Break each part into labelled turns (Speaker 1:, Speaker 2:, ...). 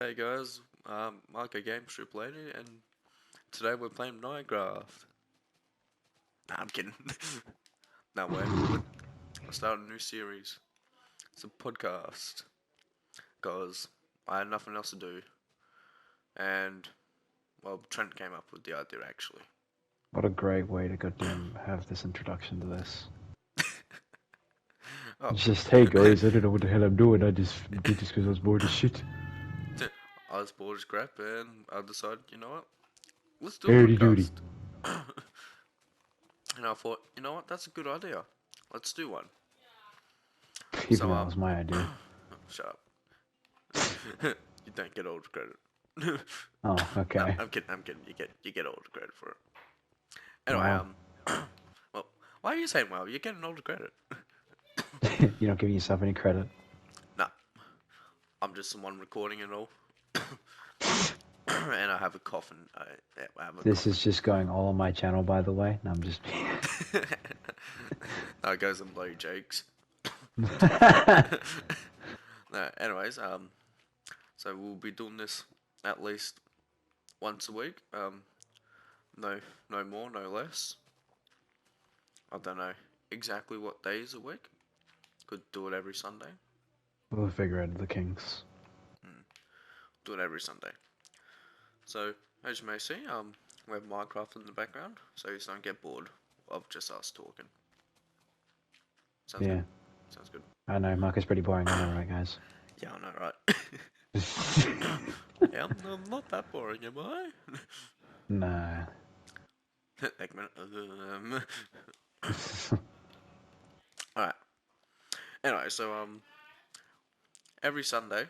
Speaker 1: Hey guys, Marco Games Triple 80, and today we're playing Minecraft. Nah, I'm kidding. No way. I started a new series. It's a podcast. Because I had nothing else to do. And, well, Trent came up with the idea actually.
Speaker 2: What a great way to goddamn have this introduction to this.
Speaker 1: Oh,
Speaker 2: It's just, hey guys, I don't know what the hell I'm doing. I just did this because I was bored as shit.
Speaker 1: I was bored as crap, and I decided, you know what? Let's do a
Speaker 2: Howdy doody.
Speaker 1: podcast. And I thought, you know what? That's a good idea. Let's do one.
Speaker 2: Even
Speaker 1: So,
Speaker 2: though it was my idea.
Speaker 1: shut up. You don't get all the credit.
Speaker 2: Oh,
Speaker 1: No,
Speaker 2: okay.
Speaker 1: I'm kidding. I'm kidding. You get all the credit for it. Anyway,
Speaker 2: Wow.
Speaker 1: well, why are you saying well? You're getting all the credit.
Speaker 2: You're not giving yourself any credit.
Speaker 1: Nah, I'm just someone recording it all, and I have a cough and I have a
Speaker 2: This
Speaker 1: cough.
Speaker 2: is just going all on my channel, by the way. No, I'm just.
Speaker 1: No, it goes on bloody jokes. No, anyways, so we'll be doing this at least once a week. No, no more, no less. I don't know exactly what days a week. Could do it every Sunday.
Speaker 2: We'll figure out the kinks.
Speaker 1: Do it every Sunday. So, as you may see, we have Minecraft in the background, so you don't get bored of just us talking. Sounds
Speaker 2: Yeah.
Speaker 1: good? Sounds good.
Speaker 2: I know, Mark is pretty boring. I know, right, guys?
Speaker 1: Yeah, I know, right? Yeah, I'm not that boring, am I?
Speaker 2: Nah.
Speaker 1: Eggman. Alright. Anyway, so, every Sunday,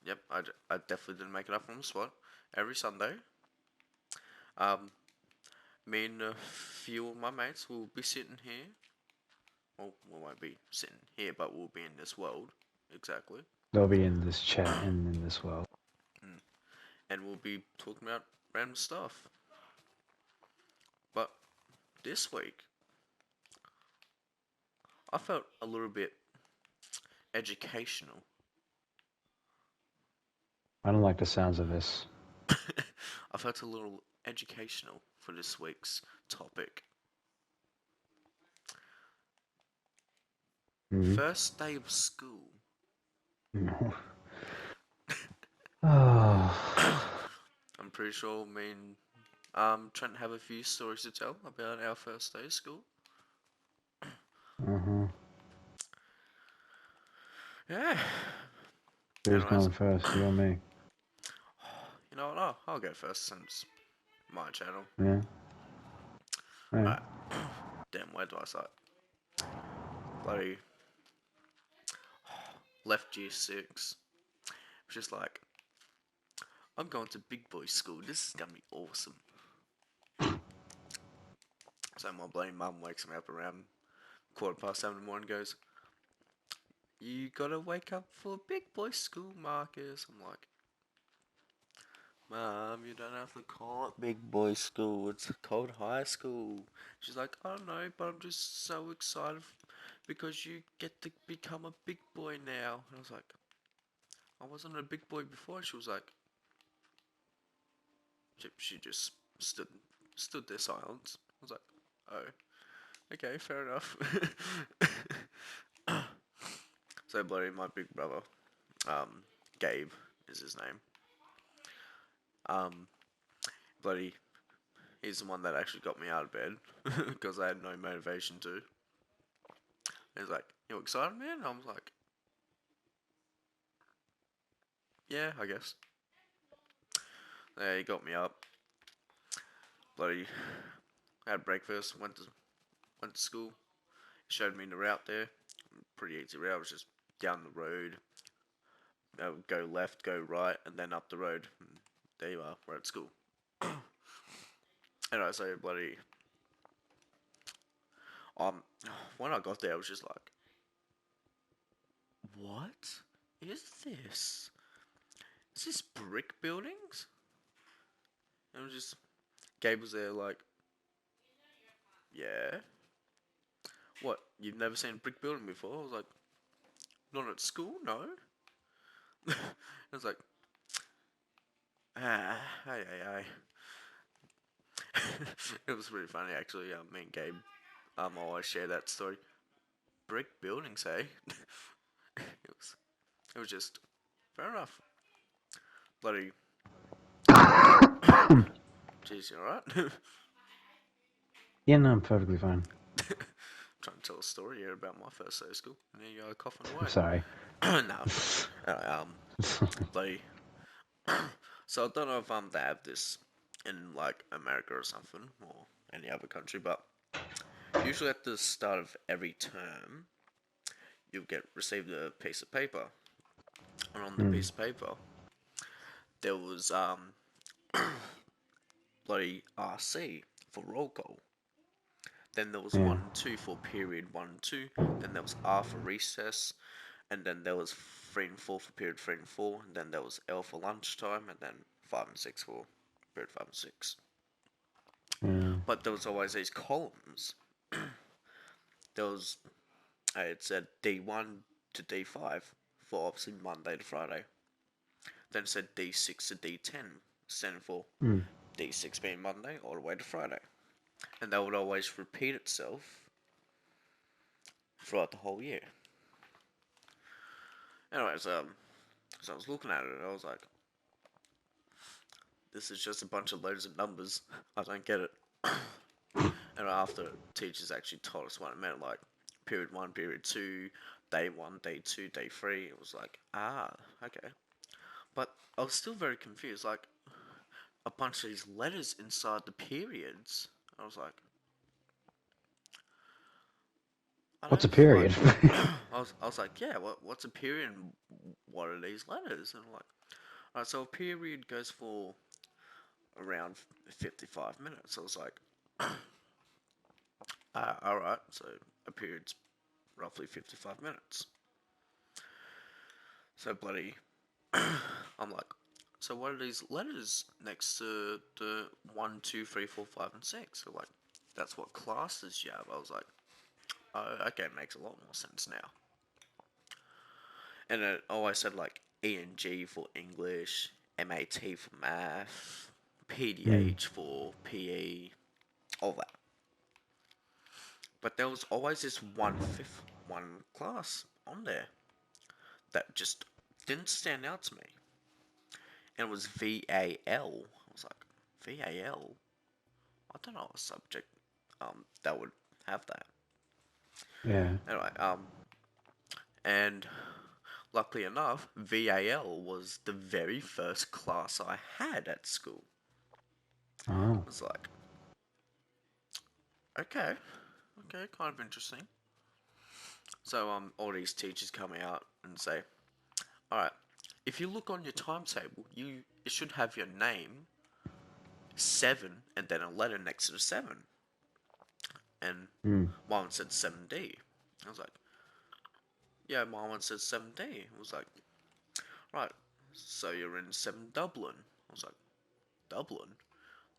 Speaker 1: yep, I definitely didn't make it up on the spot. Every Sunday, um, me and a few of my mates will be sitting here. Well, we won't be sitting here, but we'll be in this world, exactly.
Speaker 2: They'll be in this chat and in this world.
Speaker 1: And we'll be talking about random stuff. But this week, I felt a little bit educational.
Speaker 2: I don't like the sounds of this.
Speaker 1: I felt a little educational for this week's topic.
Speaker 2: Mm-hmm.
Speaker 1: First day of school.
Speaker 2: No. Oh.
Speaker 1: I'm pretty sure me and Trent have a few stories to tell about our first day of school.
Speaker 2: Uh-huh.
Speaker 1: Yeah.
Speaker 2: Who's
Speaker 1: Anyways,
Speaker 2: going first? You or me?
Speaker 1: you know what? I'll go first since my channel.
Speaker 2: Yeah. Alright.
Speaker 1: Alright. Damn, where do I start? Bloody left year 6. It's just like, I'm going to big boy school. This is gonna be awesome. So my bloody mum wakes me up around 7:15 in the morning and goes, you gotta wake up for big boy school, Marcus. I'm like, Mum, you don't have to call it big boy school. It's called high school. She's like, I don't know, but I'm just so excited because you get to become a big boy now. And I was like, I wasn't a big boy before. She was like, she just stood there silent. I was like, oh, okay, fair enough. So bloody my big brother, Gabe is his name. Um, bloody, he's the one that actually got me out of bed because I had no motivation to. He's like, you excited, man? And I was like, yeah, I guess. Yeah, he got me up. Bloody had breakfast. Went to school. He showed me the route there. Pretty easy route. It was just down the road. Go left, go right, and then up the road. And there you are. We're at school. Anyway, so bloody um, when I got there, I was just like, what is this? Is this brick buildings? And it was just Gabe was there like, yeah. What? You've never seen a brick building before? I was like, not at school, no. I was like, Hey, hey, hey. It was really funny actually. Me and Gabe always share that story. Brick buildings, hey. was it was just fair enough. Bloody jeez, you alright?
Speaker 2: Yeah, no, I'm perfectly fine.
Speaker 1: Trying to tell a story here about my first day of school, and there you go, coughing
Speaker 2: I'm
Speaker 1: away.
Speaker 2: sorry.
Speaker 1: No, I'm joking. Bloody. So I don't know if they have this in like America or something or any other country, but usually at the start of every term, you'll get received a piece of paper, and on the
Speaker 2: Mm,
Speaker 1: piece of paper there was bloody RC for roll call. Then there was
Speaker 2: yeah.
Speaker 1: 1 and 2 for period 1 and 2. Then there was R for recess, and then there was 3 and 4 for period 3 and 4. And then there was L for lunchtime, and then 5 and 6 for period 5 and 6.
Speaker 2: Yeah.
Speaker 1: But there was always these columns. There was it said D1 to D5 for obviously Monday to Friday. Then it said D6 to D10, standing for
Speaker 2: Mm.
Speaker 1: D6 being Monday all the way to Friday. And that would always repeat itself throughout the whole year. Anyways, so I was looking at it and I was like, this is just a bunch of letters and numbers. I don't get it. And after teachers actually told us what it meant, like period 1, period 2, day 1, day 2, day 3, it was like, okay. But I was still very confused. Like, a bunch of these letters inside the periods. I was like, I
Speaker 2: What's a
Speaker 1: don't like.
Speaker 2: period?
Speaker 1: I was like, yeah. What's a period? And what are these letters? And I'm like, alright, so a period goes for around 55 minutes. I was like, alright, so a period's roughly 55 minutes. So bloody, I'm like, so what are these letters next to the 1, 2, 3, 4, 5, and 6? So like, that's what classes you have. I was like, oh, okay, makes a lot more sense now. And it always said like E and G for English, MAT for math,
Speaker 2: Mm.
Speaker 1: PDH for PE, all that. But there was always this one class on there that just didn't stand out to me. And it was VAL. I was like, VAL? I don't know a subject that would have that.
Speaker 2: Yeah.
Speaker 1: Anyway, and luckily enough, VAL was the very first class I had at school.
Speaker 2: Oh.
Speaker 1: I was like, okay, okay, kind of interesting. So all these teachers come out and say, all right, if you look on your timetable, it should have your name, 7, and then a letter next to the 7. And
Speaker 2: Mm.
Speaker 1: mine said 7D. I was like, yeah, my one says 7D. I was like, right, so you're in 7 Dublin. I was like, Dublin?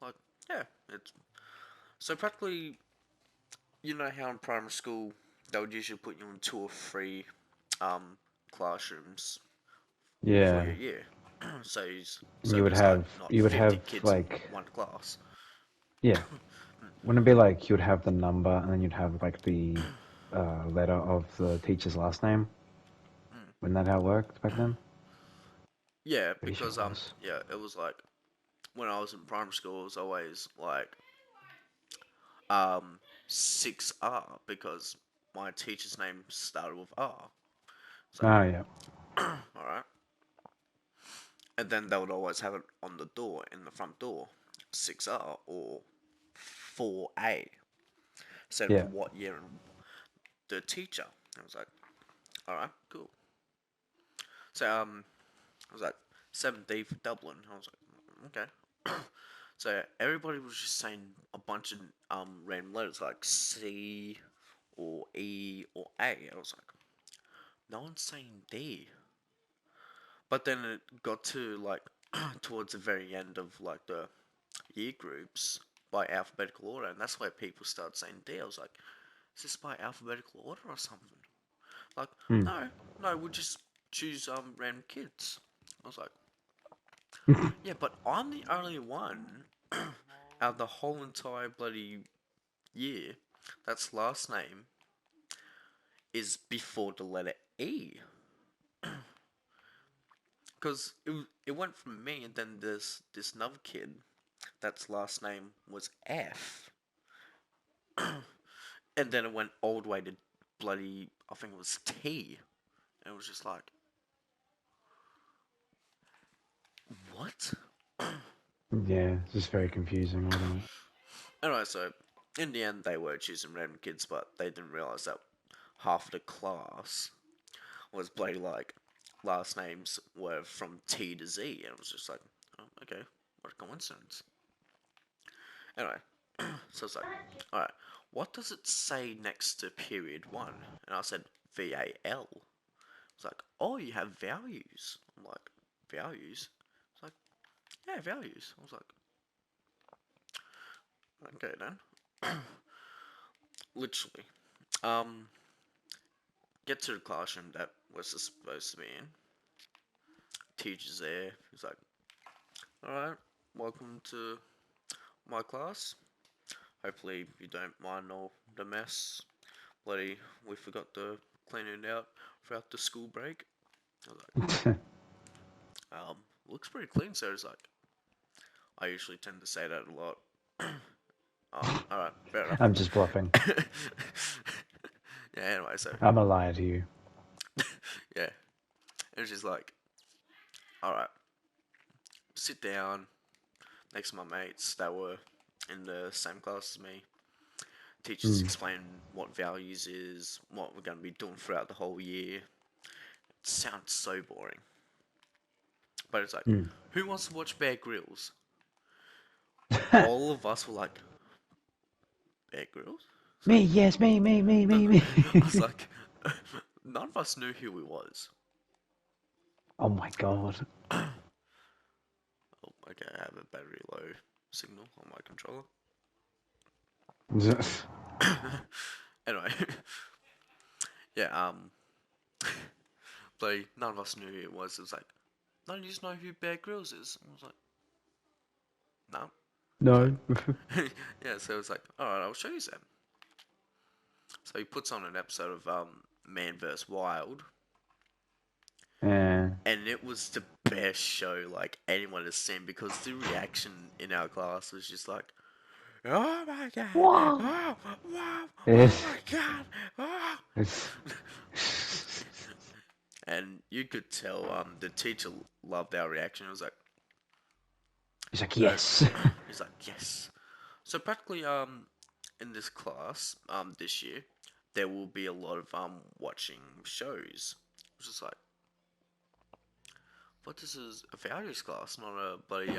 Speaker 1: Like, yeah, it's so practically, you know how in primary school they would usually put you in 2 or 3 um, classrooms for
Speaker 2: Yeah.
Speaker 1: your year. so so
Speaker 2: You would
Speaker 1: there's like
Speaker 2: have
Speaker 1: not
Speaker 2: you would
Speaker 1: 50
Speaker 2: have
Speaker 1: kids in
Speaker 2: like
Speaker 1: one class.
Speaker 2: yeah. Wouldn't it be like you'd have the number and then you'd have like the letter of the teacher's last name? Wasn't that how it worked back then?
Speaker 1: Yeah,
Speaker 2: Pretty sure
Speaker 1: because
Speaker 2: it was.
Speaker 1: yeah, it was like when I was in primary school, it was always like um 6R because my teacher's name started with R. It's like,
Speaker 2: Oh yeah.
Speaker 1: all right, and then they would always have it on the door in the front door, 6R or 4A, said
Speaker 2: Yeah.
Speaker 1: for what year and the teacher. I was like, all right, cool. So I was like 7D for Dublin. I was like, okay. So everybody was just saying a bunch of random letters like C or E or A. I was like, no one's saying D. But then it got to like towards the very end of like the year groups by alphabetical order, and that's where people started saying D. I was like, is this by alphabetical order or something? Like,
Speaker 2: Mm.
Speaker 1: no, no, we'll just choose random kids. I was like, Yeah, but I'm the only one out of the whole entire bloody year that's last name is before the letter E. Because it went from me and then this another kid that's last name was F. And then it went all the way to bloody, I think it was T. And it was just like, what?
Speaker 2: Yeah, it's just very confusing, wasn't
Speaker 1: Anyway, so in the end, they were choosing random kids, but they didn't realize that half the class was bloody like last names were from T to Z, and it was just like, oh, okay, what a coincidence. Anyway, so it's like, alright, what does it say next to period one? And I said VAL. It's like, oh, you have values. I'm like, values? It's like, yeah, values. I was like, okay then. Literally. Um, get to the classroom that we're supposed to be in. Teacher's there. He's like, alright, welcome to my class. Hopefully you don't mind all the mess. Bloody, we forgot to clean it out throughout the school break. I was like,
Speaker 2: it?
Speaker 1: looks pretty clean, so it's like, I usually tend to say that a lot. Alright, fair enough.
Speaker 2: I'm just bluffing.
Speaker 1: Yeah, anyway, so,
Speaker 2: I'm a liar to you.
Speaker 1: yeah. It was just like, alright, sit down next to my mates that were in the same class as me. Teachers
Speaker 2: Mm.
Speaker 1: explain what values is, what we're going to be doing throughout the whole year. It sounds so boring. But it's like,
Speaker 2: Mm.
Speaker 1: who wants to watch Bear Grylls? All of us were like, Bear Grylls? It's
Speaker 2: Me,
Speaker 1: like,
Speaker 2: yes, me, me.
Speaker 1: I was like, none of us knew who he was.
Speaker 2: Oh my god.
Speaker 1: Oh, okay, I have a battery low signal on my controller. Anyway, yeah, but none of us knew who it was. It was like, none of you know who Bear Grylls is. I was like, no. So,
Speaker 2: No.
Speaker 1: yeah, so it's like, alright, I'll show you Sam. So he puts on an episode of Man vs. Wild,
Speaker 2: Yeah.
Speaker 1: and it was the best show like anyone has seen because the reaction in our class was just like, oh my god,
Speaker 2: Wow.
Speaker 1: oh wow, oh
Speaker 2: It's,
Speaker 1: my god, oh.
Speaker 2: it's,
Speaker 1: And you could tell the teacher loved our reaction. It was like,
Speaker 2: he's like,
Speaker 1: no,
Speaker 2: yes.
Speaker 1: he's like, yes. So practically in this class this year there will be a lot of watching shows. It's just like, but this is a values class, not a bloody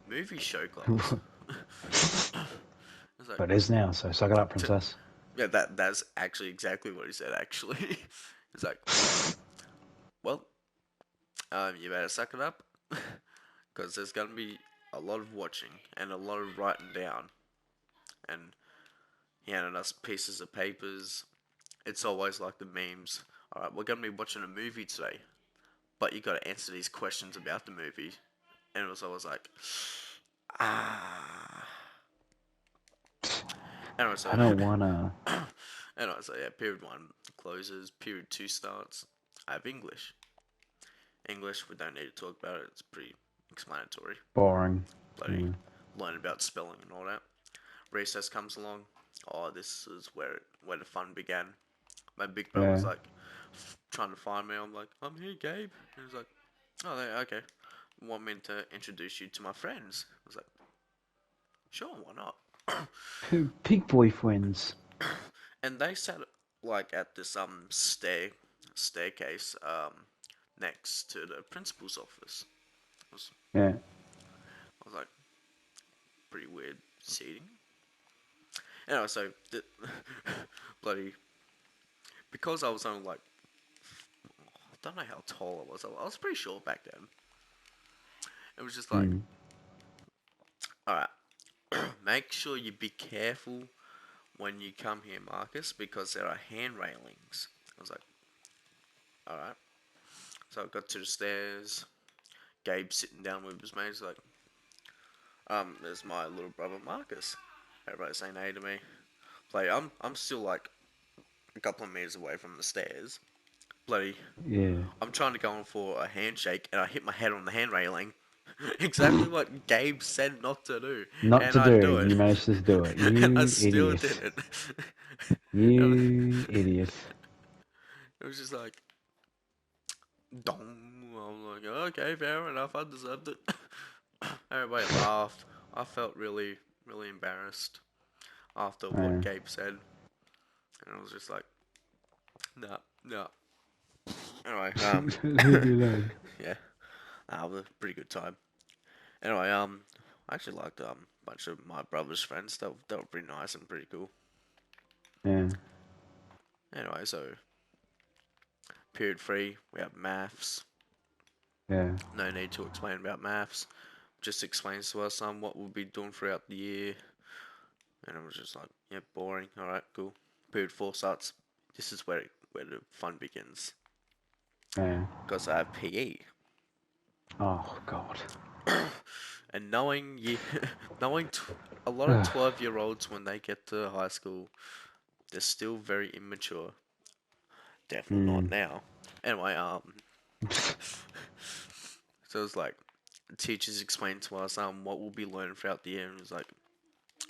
Speaker 1: movie show class. It's like,
Speaker 2: But it is now, so suck it up,
Speaker 1: t-
Speaker 2: princess.
Speaker 1: yeah, that's actually exactly what he said. Actually, it's like, well, you better suck it up, because there's gonna be a lot of watching and a lot of writing down. And he handed us pieces of papers. It's always like the memes. All right, we're gonna be watching a movie today, but you got to answer these questions about the movie. And it was always like, ah. Anyway, so
Speaker 2: I don't wanna.
Speaker 1: anyway, so yeah, period one closes, period two starts. I have English. English, we don't need to talk about it. It's pretty explanatory.
Speaker 2: Boring.
Speaker 1: Bloody
Speaker 2: Yeah.
Speaker 1: learn about spelling and all that. Recess comes along. Oh, this is where the fun began. My big brother was
Speaker 2: Yeah.
Speaker 1: like trying to find me. I'm like, I'm here, Gabe. And he's like, oh, okay. Want me to introduce you to my friends? I was like, sure, why not?
Speaker 2: Pig boyfriends.
Speaker 1: And they sat like at this staircase next to the principal's office.
Speaker 2: Yeah.
Speaker 1: I was like, pretty weird seating. Anyway, so bloody because I was only like, I don't know how tall I was. I was pretty short back then. It was just like,
Speaker 2: Mm.
Speaker 1: all right, make sure you be careful when you come here, Marcus, because there are hand railings. I was like, all right. So I got to the stairs, Gabe sitting down with his mates, like, there's my little brother Marcus. Everybody's saying hey to me. Like, I'm still like a couple of meters away from the stairs. Bloody,
Speaker 2: Yeah.
Speaker 1: I'm trying to go in for a handshake, and I hit my head on the hand railing. Exactly what Gabe said not to do,
Speaker 2: Not
Speaker 1: and
Speaker 2: to
Speaker 1: I
Speaker 2: do,
Speaker 1: do
Speaker 2: and
Speaker 1: it,
Speaker 2: you managed to do it.
Speaker 1: and I
Speaker 2: You
Speaker 1: still did
Speaker 2: idiot.
Speaker 1: it. And
Speaker 2: You idiot.
Speaker 1: it was just like, dong. I'm like, okay, fair enough, I deserved it. Everybody laughed. I felt really, really embarrassed after what
Speaker 2: Yeah.
Speaker 1: Gabe said, and I was just like, nah, nah. Anyway,
Speaker 2: Leave me alone.
Speaker 1: yeah, it was a pretty good time. Anyway, I actually liked a bunch of my brother's friends. They were pretty nice and pretty cool.
Speaker 2: Yeah.
Speaker 1: Anyway, so period 3, we have maths.
Speaker 2: Yeah.
Speaker 1: No need to explain about maths. Just explains to us what we'll be doing throughout the year. And it was just like, yeah, boring. All right, cool. Period 4 starts. This is where the fun begins.
Speaker 2: Yeah.
Speaker 1: Because I have PE.
Speaker 2: Oh God.
Speaker 1: And knowing you, knowing a lot of 12-year-olds when they get to high school, they're still very immature. Definitely not
Speaker 2: Mm.
Speaker 1: now. Anyway, so it's like teachers explained to us what we'll be learning throughout the year, and it's like,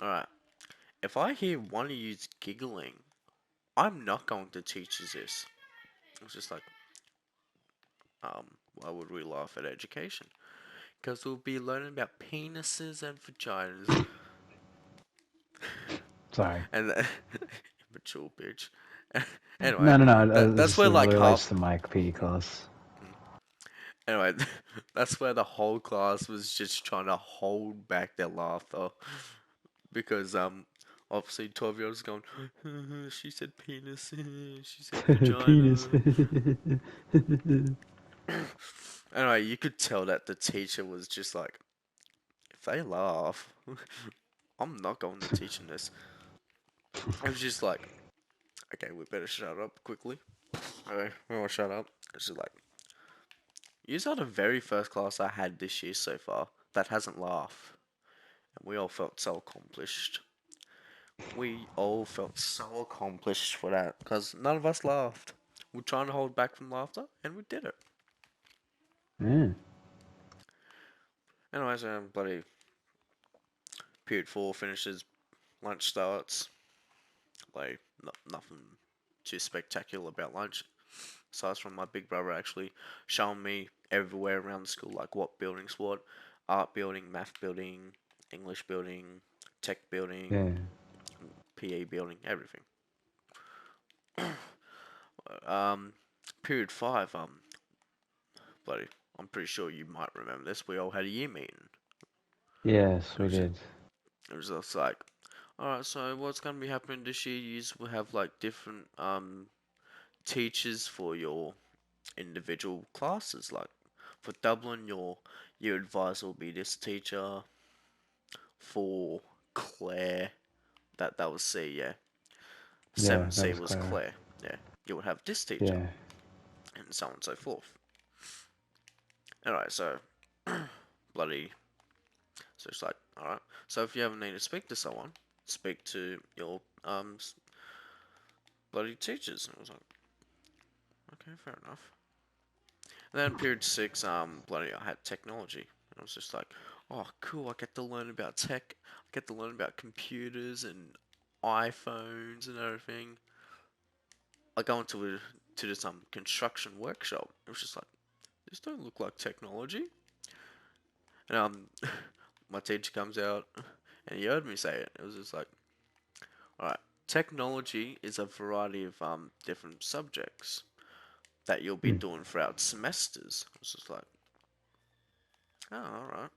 Speaker 1: all right, if I hear one of you giggling, I'm not going to teach you this. It was just like, why would we laugh at education? Because we'll be learning about penises and vaginas.
Speaker 2: Sorry.
Speaker 1: And immature bitch. Anyway,
Speaker 2: No, no, no.
Speaker 1: that's
Speaker 2: This
Speaker 1: where like
Speaker 2: relates
Speaker 1: half.
Speaker 2: to my PE class.
Speaker 1: Anyway, that's where the whole class was just trying to hold back their laughter because obviously 12-year-olds going, she said penis, she said
Speaker 2: Penis.
Speaker 1: vagina. Anyway, you could tell that the teacher was just like, if they laugh, I'm not going to teach them this. I was just like, okay, we better shut up quickly. Okay, we want to shut up. It's just like, you are the very first class I had this year so far that hasn't laughed. And we all felt so accomplished. We all felt so accomplished for that because none of us laughed. We're trying to hold back from laughter, and we did it.
Speaker 2: Yeah.
Speaker 1: Anyways, bloody period 4 finishes, lunch starts. Like, nothing too spectacular about lunch. Aside from my big brother actually showing me everywhere around the school, like what buildings what. Art building, math building, English building, tech building,
Speaker 2: Yeah.
Speaker 1: PA building, everything. Um, period 5, bloody, I'm pretty sure you might remember this. We all had a year meeting.
Speaker 2: Yes,
Speaker 1: It
Speaker 2: we
Speaker 1: was just,
Speaker 2: did.
Speaker 1: it was just like, alright, so what's gonna be happening this year? You will have like different teachers for your individual classes. Like for Dublin, your advisor will be this teacher. For Claire, that was C, yeah.
Speaker 2: Yeah,
Speaker 1: Seven
Speaker 2: that
Speaker 1: C
Speaker 2: was
Speaker 1: was
Speaker 2: Claire.
Speaker 1: Claire, yeah. You would have this teacher,
Speaker 2: Yeah.
Speaker 1: and so on and so forth. Alright, so bloody. So it's like, alright. So if you ever need to speak to someone, speak to your bloody teachers. And I was like, okay, fair enough. And then period 6, bloody, I had technology. And I was just like, oh, cool, I get to learn about tech. I get to learn about computers and iPhones and everything. I go to this construction workshop. It was just like, this don't look like technology. And my teacher comes out and he heard me say it. It was just like, all right, technology is a variety of different subjects that you'll be
Speaker 2: Hmm.
Speaker 1: doing throughout semesters. I was just like, oh, all right.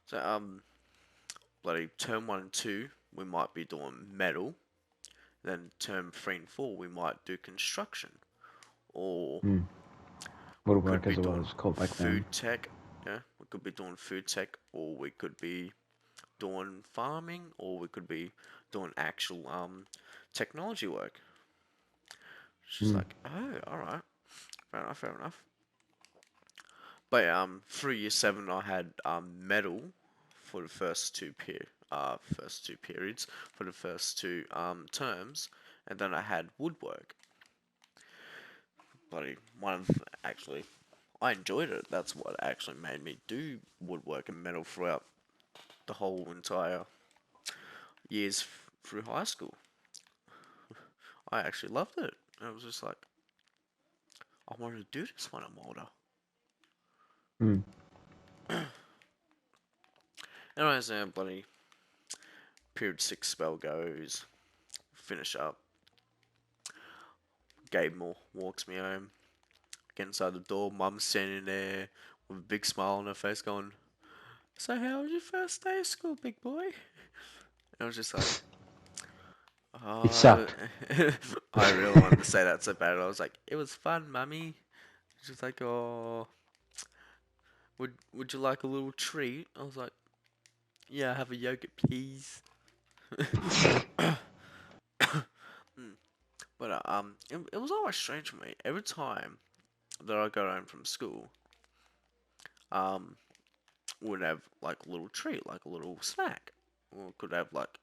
Speaker 1: So bloody term 1 and 2, we might be doing metal. Then term 3 and 4, we might do construction, or
Speaker 2: Hmm.
Speaker 1: we could
Speaker 2: Woodwork
Speaker 1: be
Speaker 2: as it
Speaker 1: doing
Speaker 2: was called back then.
Speaker 1: food tech. Yeah, we could be doing food tech, or we could be doing farming, or we could be doing actual technology work. She's
Speaker 2: Hmm.
Speaker 1: like, oh, all right, fair enough, fair enough. But through year 7, I had metal for the first two periods for the first two terms, and then I had woodwork. Bloody one of actually, I enjoyed it. That's what actually made me do woodwork and metal throughout the whole entire years through high school. I actually loved it. I was just like, I wanted to do this when I'm older.
Speaker 2: Mm.
Speaker 1: Anyways, bloody period 6 spell goes, finish up. Gabe walks me home. Get inside the door, mum's standing there with a big smile on her face going, "So how was your first day of school, big boy?" And I was just like,
Speaker 2: It
Speaker 1: oh,
Speaker 2: sucked.
Speaker 1: I really wanted to say that so bad. I was like, "It was fun, mummy." She's like, "Oh, would you like a little treat?" I was like, "Yeah, have a yogurt, please." But it was always strange for me. Every time that I got home from school, um, would have like a little treat, like a little snack, or could have like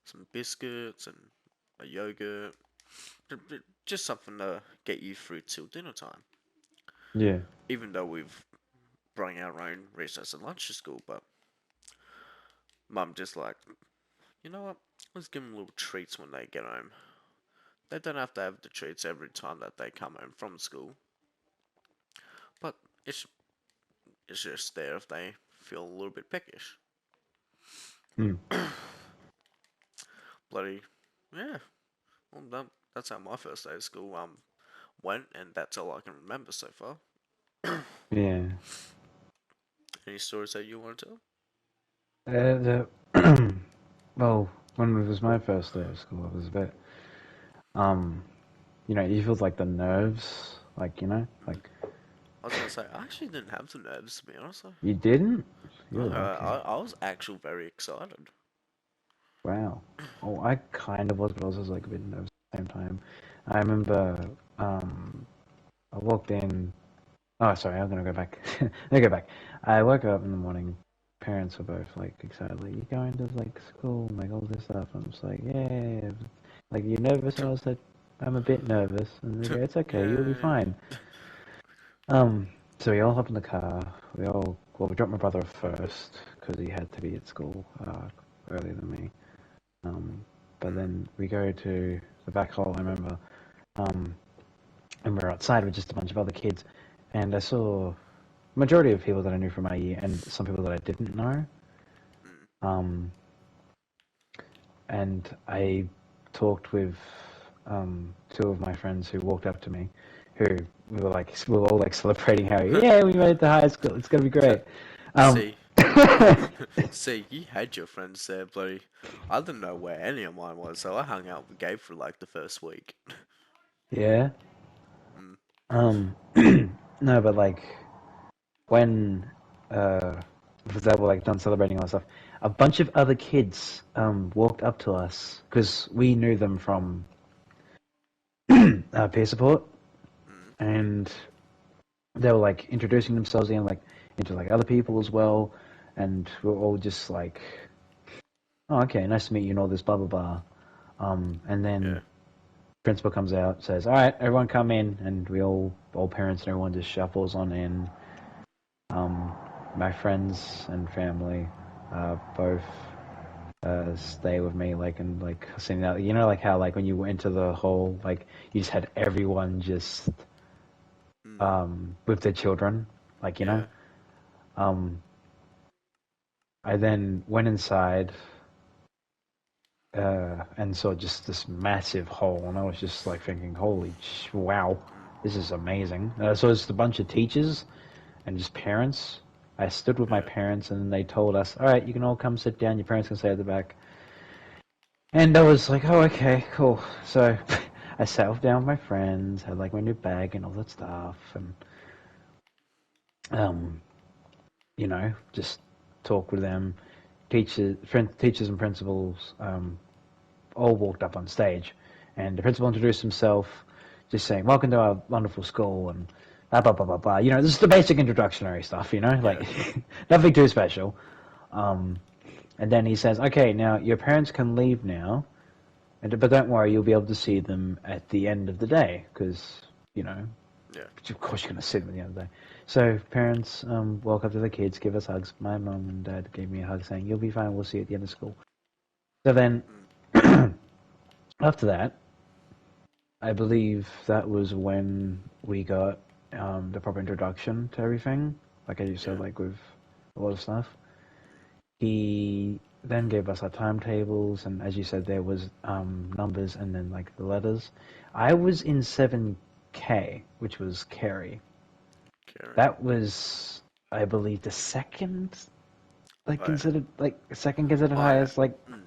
Speaker 1: some biscuits and a yogurt, just something to get you through till dinner time.
Speaker 2: Yeah.
Speaker 1: Even though we've brought our own recess and lunch to school, but mum just like, you know what? Let's give them little treats when they get home. They don't have to have the treats every time that they come home from school, but it's it's just there if they feel a little bit peckish.
Speaker 2: Mm.
Speaker 1: Bloody yeah. Well, that's how my first day of school went, and that's all I can remember so far.
Speaker 2: Yeah.
Speaker 1: Any stories that you want to tell?
Speaker 2: The well, when it was my first day of school, I was a bit, um, you feel like the nerves, like
Speaker 1: I was gonna say I actually didn't have the nerves to be honest.
Speaker 2: you didn't.
Speaker 1: No,
Speaker 2: You're lucky.
Speaker 1: I was actually very excited.
Speaker 2: Wow. Oh, I kind of was, but I was also like a bit nervous at the same time. I remember, I walked in. Oh, sorry, I'm gonna go back. Let me go back. I woke up in the morning. Parents were both like excited, like you going to like school, and, like all this stuff. I'm just like, yeah. Like you nervous? And I was like, I'm a bit nervous. And they go, it's okay, you'll be
Speaker 1: Yay!
Speaker 2: fine. So we all hop in the car. We dropped my brother off first because he had to be at school earlier than me. But
Speaker 1: Mm,
Speaker 2: then we go to the back hall. I remember, um, and we're outside with just a bunch of other kids, and I saw majority of people that I knew from my year and some people that I didn't know.
Speaker 1: mm,
Speaker 2: Um, and I talked with two of my friends who walked up to me, who we were all like celebrating how yeah we made it to high school. It's gonna be great. Um,
Speaker 1: See, see, you had your friends there, bloody. I didn't know where any of mine was, so I hung out with Gabe for like the first week.
Speaker 2: yeah.
Speaker 1: Mm,
Speaker 2: No, but like when they were like done celebrating all that stuff, a bunch of other kids walked up to us because we knew them from peer support,
Speaker 1: mm,
Speaker 2: and they were like introducing themselves and like into like other people as well, and we are all just like, oh okay, nice to meet you and all this blah blah blah. And then
Speaker 1: yeah,
Speaker 2: principal comes out, says, all right, everyone come in, and we all parents and everyone just shuffles on in. Um, my friends and family both stay with me, like, and like seeing that, like how like when you went into the hall, like you just had everyone just
Speaker 1: mm,
Speaker 2: with their children, like
Speaker 1: yeah,
Speaker 2: Um, I then went inside and saw just this massive hole, and I was just like thinking, wow,
Speaker 1: mm,
Speaker 2: this is amazing. So it's a bunch of teachers and just parents. I stood with my
Speaker 1: yeah,
Speaker 2: parents, and they told us, all right, you can all come sit down. Your parents can stay at the back. And I was like, oh, okay, cool. So I sat down with my friends, had like my new bag and all that stuff, and um, just talk with them. Teachers and principals all walked up on stage, and the principal introduced himself, just saying, "Welcome to our wonderful school," and blah blah blah blah blah. You know, this is the basic introductory stuff. You know,
Speaker 1: Yeah.
Speaker 2: like nothing too special. Um, and then he says, "Okay, now your parents can leave now, but don't worry, you'll be able to see them at the end of the day because you know,
Speaker 1: Yeah.
Speaker 2: of course you're gonna see them at the end of the day." So parents walk up to the kids, give us hugs. My mom and dad gave me a hug, saying, "You'll be fine. We'll see you at the end of school." So then,
Speaker 1: Mm.
Speaker 2: after that, I believe that was when we got the proper introduction to everything. Like I just said,
Speaker 1: Yeah.
Speaker 2: like with a lot of stuff. He then gave us our timetables, and as you said, there was numbers and then like the letters. I was in 7K, which was Kerry.
Speaker 1: Carry.
Speaker 2: That was, I believe, the second, like
Speaker 1: Oh yeah.
Speaker 2: considered, like second considered
Speaker 1: Oh yeah.
Speaker 2: highest, like
Speaker 1: Mm.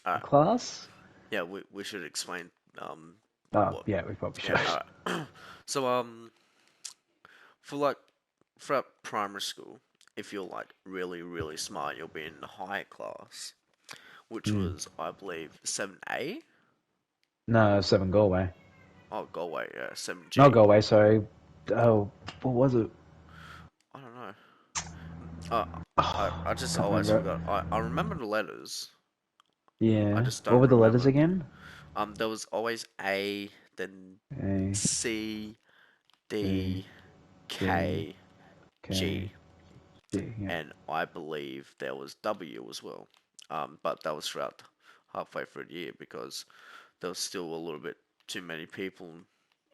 Speaker 1: Alright.
Speaker 2: class.
Speaker 1: Yeah, we should explain um
Speaker 2: Oh,
Speaker 1: what
Speaker 2: yeah, we probably should.
Speaker 1: yeah, alright. So for like for primary school, if you're like really, really smart, you'll be in the higher class, which
Speaker 2: Mm.
Speaker 1: was I believe 7A.
Speaker 2: No, 7 Galway.
Speaker 1: Oh, Galway, yeah,
Speaker 2: Not
Speaker 1: 7G.
Speaker 2: Galway, sorry. Oh, what was it?
Speaker 1: I don't know. Uh, I
Speaker 2: Oh,
Speaker 1: just
Speaker 2: can't
Speaker 1: always
Speaker 2: remember.
Speaker 1: forgot. I remember the letters. I
Speaker 2: Yeah.
Speaker 1: just
Speaker 2: What
Speaker 1: don't
Speaker 2: were the letters
Speaker 1: remember.
Speaker 2: again?
Speaker 1: There was always A, then
Speaker 2: A,
Speaker 1: C,
Speaker 2: C,
Speaker 1: D,
Speaker 2: D,
Speaker 1: K,
Speaker 2: K,
Speaker 1: G,
Speaker 2: G. Yeah.
Speaker 1: and I believe there was W as well. But that was throughout halfway through the year because there was still a little bit too many people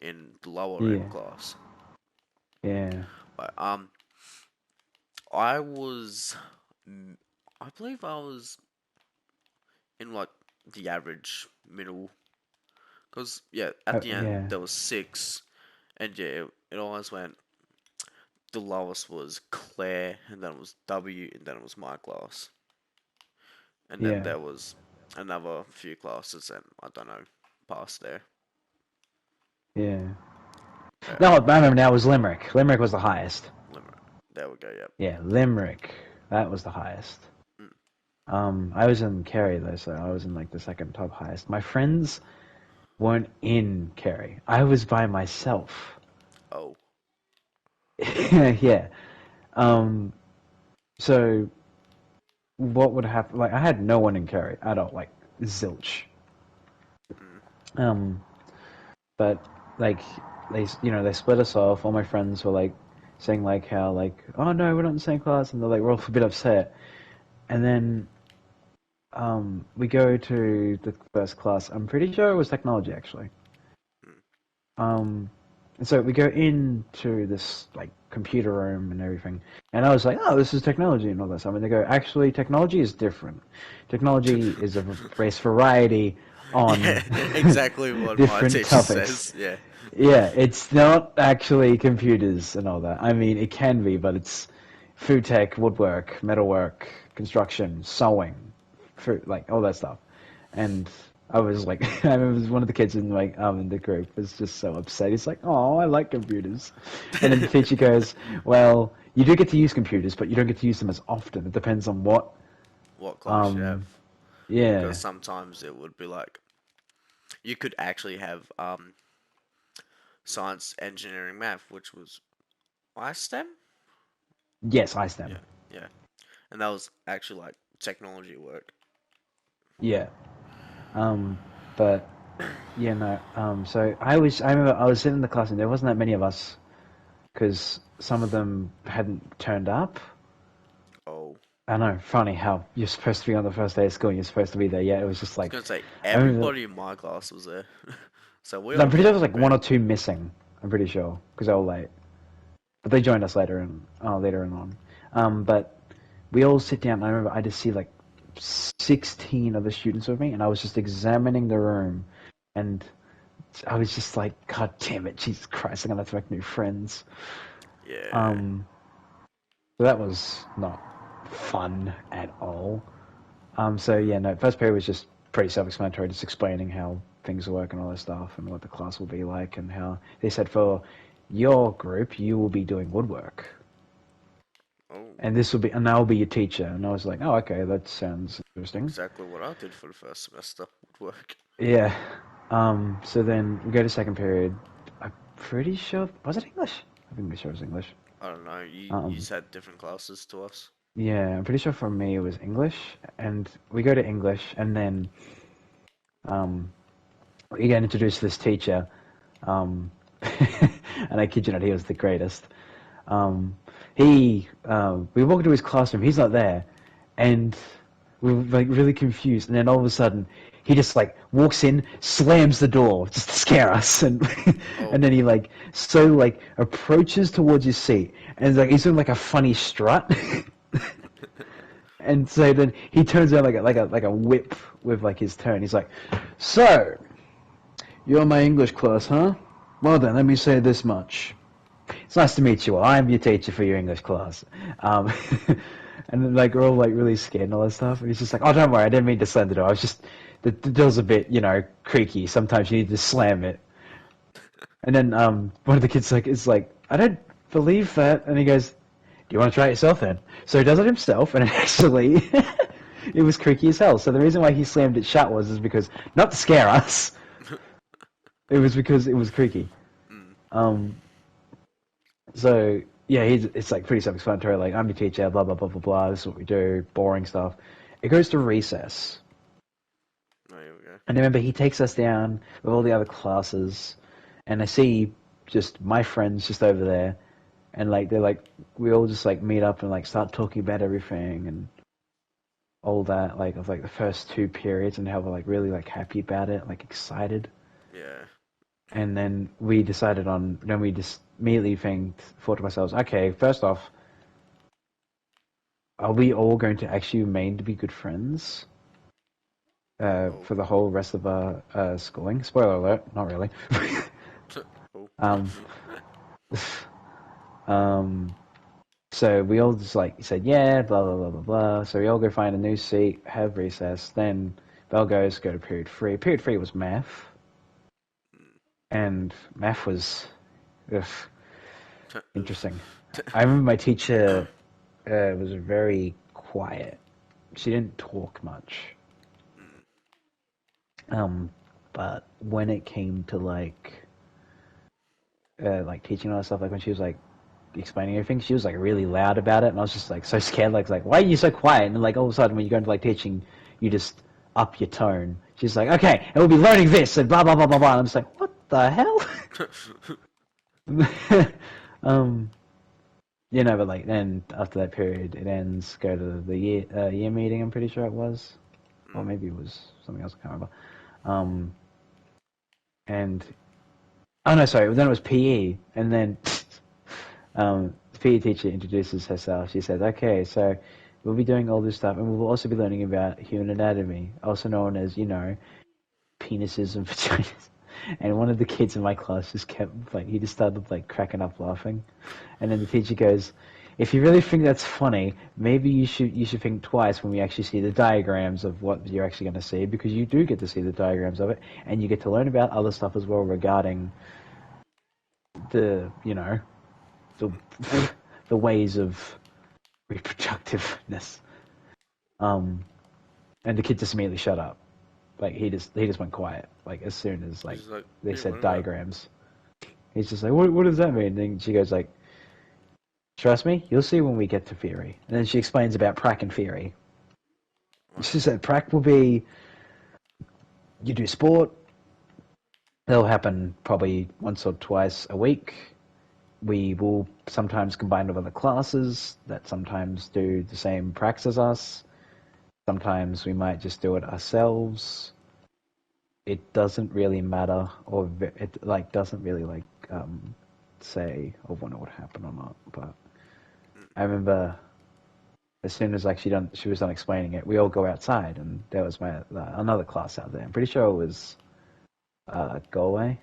Speaker 1: in the lower end
Speaker 2: Yeah.
Speaker 1: class.
Speaker 2: Yeah.
Speaker 1: But I was, mm, I believe I was in like the average middle. Cause yeah, at the end
Speaker 2: Yeah.
Speaker 1: there was six, and yeah, it always went. The lowest was Claire, and then it was W, and then it was my class, and then
Speaker 2: Yeah.
Speaker 1: there was another few classes, and I don't know, past there.
Speaker 2: Yeah.
Speaker 1: Yeah,
Speaker 2: No, I remember now it was Limerick. Limerick was the highest.
Speaker 1: limit. There we go. Yep.
Speaker 2: Yeah, Limerick. That was the highest.
Speaker 1: Mm.
Speaker 2: I was in Kerry though, so I was in like the second top highest. My friends weren't in Kerry. I was by myself.
Speaker 1: Oh,
Speaker 2: Yeah. Um, so what would happen? Like, I had no one in Kerry at all, like zilch.
Speaker 1: mm.
Speaker 2: Um, but like they split us off. All my friends were like saying like how like, oh no, we're not in the same class, and they're like we're all a bit upset. And then we go to the first class. I'm pretty sure it was technology actually.
Speaker 1: Mm.
Speaker 2: Um, and so we go into this like computer room and everything, and I was like, "Oh, this is technology and all that stuff." And they go, "Actually, technology is different. Technology is a race variety on
Speaker 1: Yeah, exactly what my
Speaker 2: different
Speaker 1: teacher
Speaker 2: topics.
Speaker 1: says. Yeah.
Speaker 2: Yeah, it's not actually computers and all that. I mean, it can be, but it's food tech, woodwork, metalwork, construction, sewing, food, like all that stuff." And I was like, I remember one of the kids in the group was just so upset. He's like, "Oh, I like computers," and then the teacher goes, "Well, you do get to use computers, but you don't get to use them as often. It depends on what."
Speaker 1: What class you have?
Speaker 2: Um,
Speaker 1: Because
Speaker 2: yeah.
Speaker 1: sometimes it would be like you could actually have science, engineering, math, which was iSTEM.
Speaker 2: Yes, I STEM.
Speaker 1: Yeah, yeah, and that was actually like technology work.
Speaker 2: Yeah. Um, but yeah, no. So I remember I was sitting in the class and there wasn't that many of us because some of them hadn't turned up.
Speaker 1: Oh,
Speaker 2: I know, funny how you're supposed to be on the first day of school and you're supposed to be there. Yeah, it was just
Speaker 1: I was
Speaker 2: like,
Speaker 1: gonna say
Speaker 2: I remember,
Speaker 1: everybody in my class was there, so we
Speaker 2: I'm
Speaker 1: all
Speaker 2: pretty sure
Speaker 1: get
Speaker 2: there was
Speaker 1: to
Speaker 2: like one
Speaker 1: be.
Speaker 2: or two missing. I'm pretty sure because they were late, but they joined us later and on. But we all sit down. And I remember I just see like 16 other students with me, and I was just examining the room, and I was just like, God damn it, Jesus Christ, I'm gonna have to make new friends.
Speaker 1: Yeah.
Speaker 2: Um, so that was not fun at all. So
Speaker 1: Mm.
Speaker 2: yeah, no, first period was just pretty self-explanatory, just explaining how things work and all that stuff, and what the class will be like, and how they said for your group you will be doing woodwork,
Speaker 1: Oh,
Speaker 2: and and I will be your teacher. And I was like, oh, okay, that sounds interesting.
Speaker 1: exactly what I did for the first semester would work.
Speaker 2: Yeah. So then we go to second period. I'm pretty sure was it English? I'm pretty sure it was English.
Speaker 1: I don't know. You
Speaker 2: Um,
Speaker 1: said different classes to us.
Speaker 2: yeah, I'm pretty sure for me it was English, and we go to English, and then um, we get introduced to this teacher, and I kid you not, he was the greatest. We walk into his classroom, he's not there, and we were like really confused, and then all of a sudden, he just like walks in, slams the door just to scare us, and
Speaker 1: Oh.
Speaker 2: and then he like approaches towards his seat, and like he's doing like a funny strut. And so then he turns around like a whip with like his turn. He's like, "So, you're my English class, huh? Well then, let me say this much. It's nice to meet you all. I'm your teacher for your English class." Um, and then like we're all like really scared and all that stuff. And he's just like, "Oh, don't worry, I didn't mean to slam the door. I was just the door's a bit, creaky. Sometimes you need to slam it." And then one of the kids is like, "I don't believe that." And he goes, "Do you want to try it yourself then?" So he does it himself, and actually, it was creaky as hell. So the reason why he slammed it shut is because not to scare us. It was because it was creaky.
Speaker 1: Mm.
Speaker 2: So yeah, it's like pretty self-explanatory. Like, I'm your teacher, blah blah blah blah blah. This is what we do. Boring stuff. It goes to recess,
Speaker 1: Oh, here we go.
Speaker 2: and I remember he takes us down with all the other classes, and I see just my friends just over there, and like they're like we all just like meet up and like start talking about everything and all that, like of like the first two periods and how we're like really like happy about it, like excited.
Speaker 1: Yeah.
Speaker 2: And then we decided on, then we just immediately thought to ourselves, okay, first off, are we all going to actually remain to be good friends
Speaker 1: Oh.
Speaker 2: for the whole rest of our schooling? Spoiler alert, not really.
Speaker 1: Oh.
Speaker 2: um, um, so we all just like said, yeah, blah, blah, blah, blah, blah. So we all go find a new seat, have recess. Then bell goes, go to period 3. Period 3 was math. And math was interesting. I remember my teacher was very quiet. She didn't talk much. But when it came to like teaching all that stuff, like when she was like explaining everything, she was like really loud about it, and I was just like so scared. Like why are you so quiet? And like all of a sudden, when you go into like teaching, you just up your tone. She's like, okay, and we'll be learning this and blah blah blah blah blah. And I'm just like, what the hell? But like then after that period, it ends. Go to the year meeting. I'm pretty sure it was, or maybe it was something else. I can't remember. And oh no, sorry. Then it was PE, and then the PE teacher introduces herself. She says, "Okay, so we'll be doing all this stuff, and we'll also be learning about human anatomy, also known as penises and vaginas." And one of the kids in my class just kept he just started like cracking up laughing, and then the teacher goes, "If you really think that's funny, maybe you should think twice when we actually see the diagrams of what you're actually going to see, because you do get to see the diagrams of it, and you get to learn about other stuff as well regarding the the the ways of reproductiveness." And the kid just immediately shut up. Like he just went quiet. Like as soon as
Speaker 1: He's like,
Speaker 2: they
Speaker 1: yeah,
Speaker 2: said
Speaker 1: whatever.
Speaker 2: diagrams, he's just like, what does that mean? And then she goes like, "Trust me, you'll see when we get to theory." And then she explains about prac and theory. She said prac will be, you do sport. It'll happen probably once or twice a week. We will sometimes combine with other classes that sometimes do the same pracs as us. Sometimes we might just do it ourselves. It doesn't really matter, or it doesn't really say or when it would happen or not. But I remember as soon as she was done explaining it, we all go outside, and there was another class out there. I'm pretty sure it was Galway.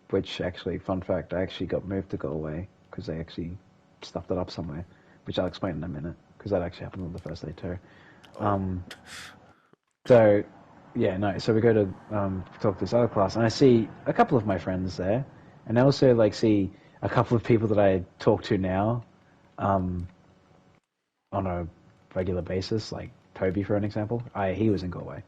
Speaker 2: Which actually, fun fact, I actually got moved to Galway because they actually stuffed it up somewhere, which I'll explain in a minute because that actually happened on the first day too. So, yeah, no. So we go to talk to this other class, and I see a couple of my friends there, and I also see a couple of people that I talk to now, on a regular basis, like Toby, for an example. He was in Galway.